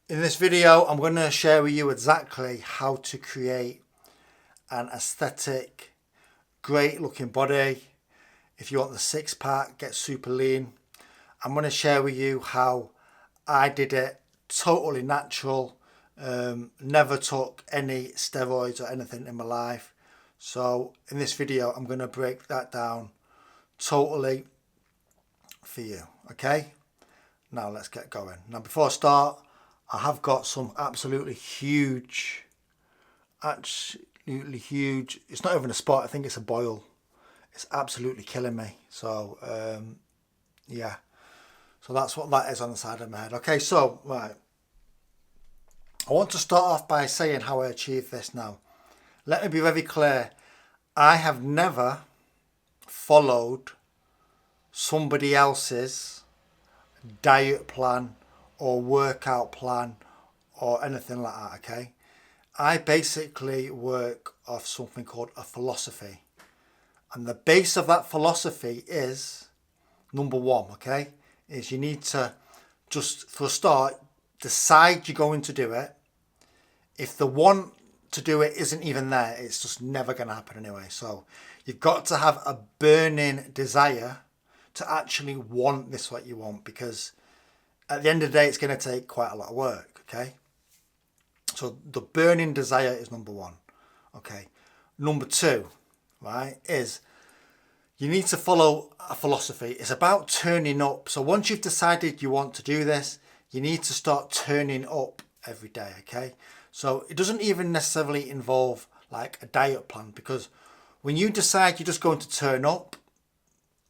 In this video, I'm going to share with you exactly how to create an aesthetic, great looking body. If you want the six pack, get super lean. I'm going to share with you how I did it totally natural. Never took any steroids or anything in my life. So in this video, I'm going to break that down totally for you. Okay? Now let's get going. Now before I start, I have got some absolutely huge, it's not even a spot, I think it's a boil. It's absolutely killing me. So yeah, so that's what that is on the side of my head. Okay, so right, I want to start off by saying how I achieved this. Now let me be very clear, I have never followed somebody else's diet plan or workout plan or anything like that. Okay, I basically work off something called a philosophy, and the base of that philosophy is number one. Okay, is you need to just for a start decide you're going to do it. If the want to do it isn't even there, it's just never going to happen anyway. So you've got to have a burning desire to actually want this what you want, because at the end of the day, it's going to take quite a lot of work. Okay, so the burning desire is number one. Okay, number two, right, is you need to follow a philosophy. It's about turning up. So once you've decided you want to do this, you need to start turning up every day. Okay, so it doesn't even necessarily involve like a diet plan, because when you decide you're just going to turn up,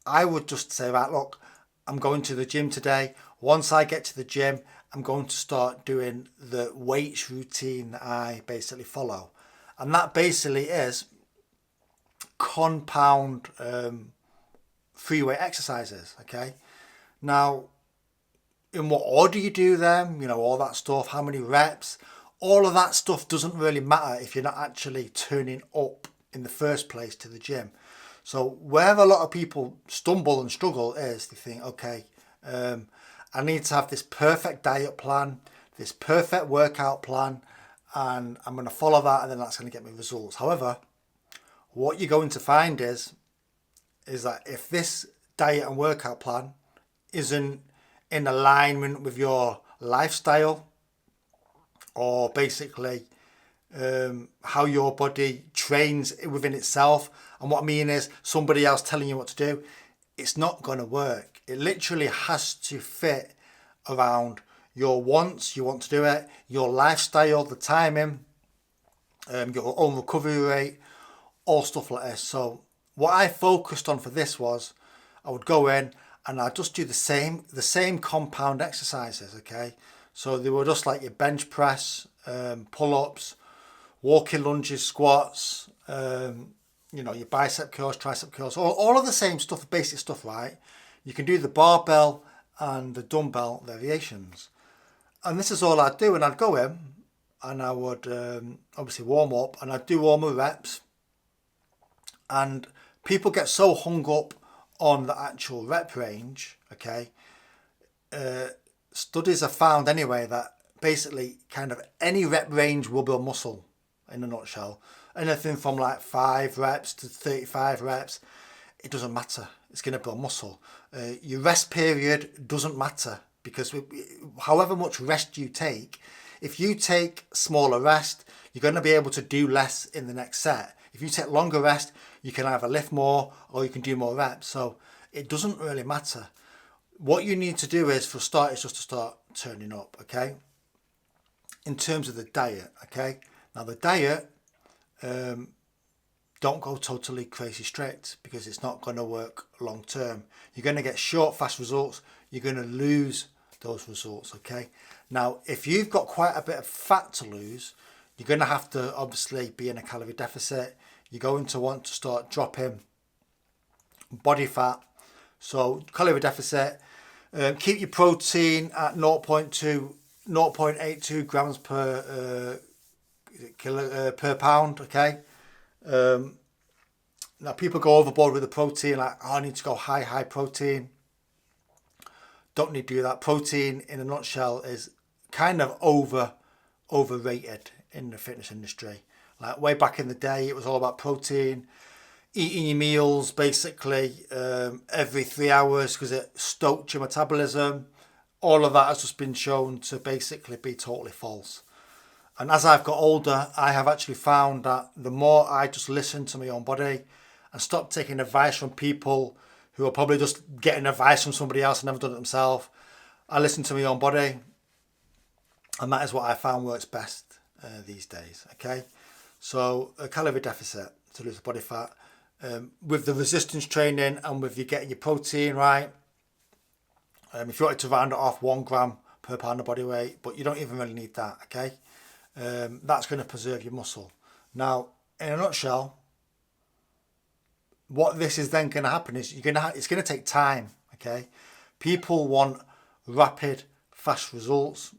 I would just say, right, look, I'm going to the gym today. Once I get to the gym, I'm going to start doing the weights routine that I basically follow. And that basically is compound free weight exercises. Okay. Now, in what order you do them, you know, all that stuff, how many reps, all of that stuff doesn't really matter if you're not actually turning up in the first place to the gym. So where a lot of people stumble and struggle is they think, okay, I need to have this perfect diet plan, this perfect workout plan, and I'm going to follow that, and then that's going to get me results. However, what you're going to find is that if this diet and workout plan isn't in alignment with your lifestyle, or basically how your body trains within itself, and what I mean is somebody else telling you what to do, it's not going to work. It literally has to fit around your wants, you want to do it, your lifestyle, the timing, your own recovery rate, all stuff like this. So what I focused on for this was I would go in and I'd just do the same compound exercises. Okay, so they were just like your bench press, pull-ups, walking lunges, squats, you know, your bicep curls, tricep curls, all of the same stuff, basic stuff, right? You can do the barbell and the dumbbell variations. And this is all I'd do. And I'd go in and I would obviously warm up, and I'd do all my reps. And people get so hung up on the actual rep range, okay? Studies have found anyway that basically kind of any rep range will build muscle in a nutshell. Anything from like 5 reps to 35 reps, it doesn't matter. It's going to build muscle. Your rest period doesn't matter, because however much rest you take, if you take smaller rest, you're going to be able to do less in the next set. If you take longer rest, you can either lift more or you can do more reps. So it doesn't really matter. What you need to do is, for a start, is just to start turning up, okay? In terms of the diet, okay? Now the diet, don't go totally crazy strict, because it's not going to work long term. You're going to get short, fast results. You're going to lose those results, okay? Now, if you've got quite a bit of fat to lose, you're going to have to obviously be in a calorie deficit. You're going to want to start dropping body fat. So calorie deficit, keep your protein at 0.82 grams per pound, okay? Now people go overboard with the protein, like, oh, I need to go high protein. Don't need to do that. Protein in a nutshell is kind of overrated in the fitness industry. Like way back in the day, it was all about protein, eating your meals basically every 3 hours because it stoked your metabolism. All of that has just been shown to basically be totally false. And as I've got older, I have actually found that the more I just listen to my own body and stop taking advice from people who are probably just getting advice from somebody else and never done it themselves, I listen to my own body, and that is what I found works best these days. Okay, so a calorie deficit to lose the body fat with the resistance training and with you getting your protein right. If you wanted to round it off, 1 gram per pound of body weight, but you don't even really need that. Okay, that's going to preserve your muscle. Now, in a nutshell, what this is then going to happen is it's going to take time. Okay, people want rapid, fast results.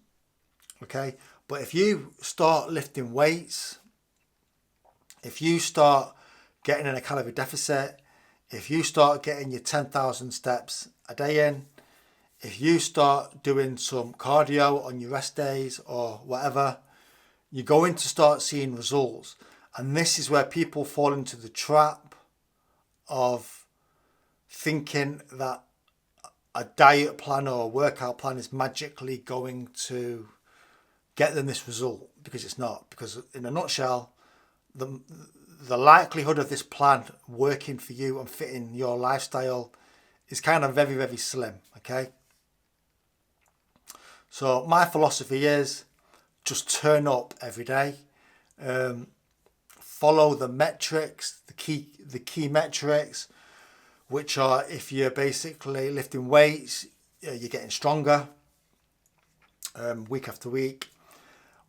Okay, but if you start lifting weights, if you start getting in a calorie deficit, if you start getting your 10,000 steps a day in, if you start doing some cardio on your rest days or whatever, you're going to start seeing results. And this is where people fall into the trap of thinking that a diet plan or a workout plan is magically going to get them this result, because it's not. Because in a nutshell, the likelihood of this plan working for you and fitting your lifestyle is kind of very, very slim. Okay, so my philosophy is just turn up every day, follow the metrics, the key metrics, which are if you're basically lifting weights, you're getting stronger week after week,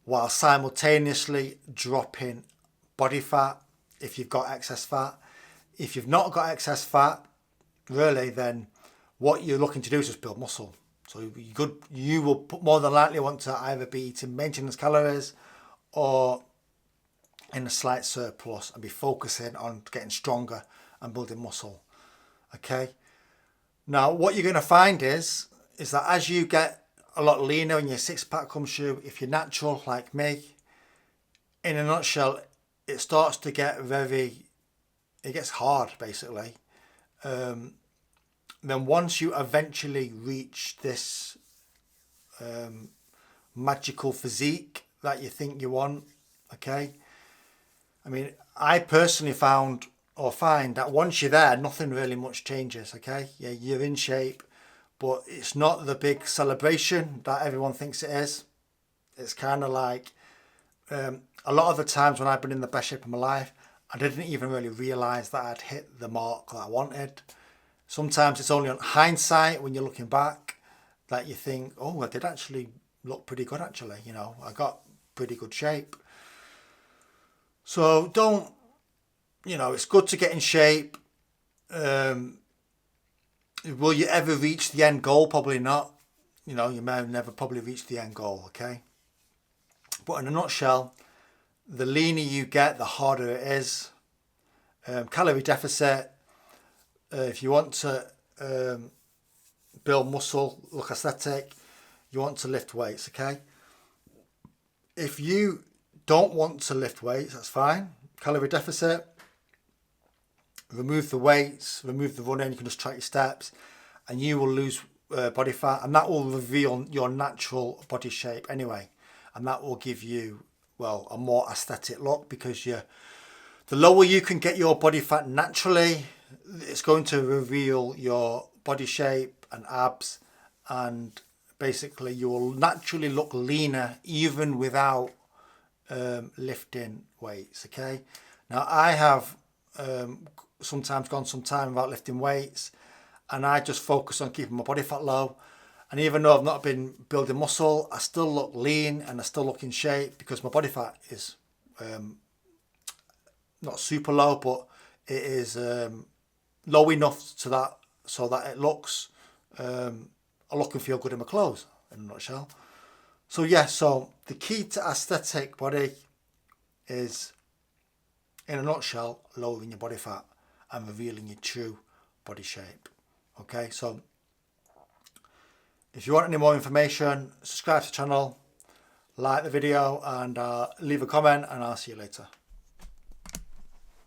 while simultaneously dropping body fat if you've got excess fat. If you've not got excess fat, really, then what you're looking to do is just build muscle. So you will more than likely want to either be eating maintenance calories or in a slight surplus and be focusing on getting stronger and building muscle. Okay. Now, what you're going to find is that as you get a lot leaner and your 6-pack comes through, if you're natural like me, in a nutshell, it starts to get it gets hard basically. Then once you eventually reach this magical physique that you think you want, okay? I mean, I personally find that once you're there, nothing really much changes, okay? Yeah, you're in shape, but it's not the big celebration that everyone thinks it is. It's kind of like a lot of the times when I've been in the best shape of my life, I didn't even really realise that I'd hit the mark that I wanted. Sometimes it's only on hindsight when you're looking back that you think, oh, I did actually look pretty good actually, you know, I got pretty good shape. So it's good to get in shape. Will you ever reach the end goal? Probably not. You know, you may have never probably reach the end goal, okay? But in a nutshell, the leaner you get, the harder it is. Calorie deficit, if you want to build muscle, look aesthetic, you want to lift weights, okay? If you don't want to lift weights, that's fine. Calorie deficit, remove the weights, remove the running, you can just track your steps, and you will lose body fat, and that will reveal your natural body shape anyway, and that will give you, well, a more aesthetic look, because the lower you can get your body fat naturally, it's going to reveal your body shape and abs, and basically you will naturally look leaner even without lifting weights, okay? Now, I have sometimes gone some time without lifting weights, and I just focus on keeping my body fat low, and even though I've not been building muscle, I still look lean and I still look in shape because my body fat is not super low, but it is low enough to that so that it looks I look and feel good in my clothes, in a nutshell. So yeah, so the key to aesthetic body is, in a nutshell, lowering your body fat and revealing your true body shape. Okay, so if you want any more information, subscribe to the channel, like the video and leave a comment, and I'll see you later.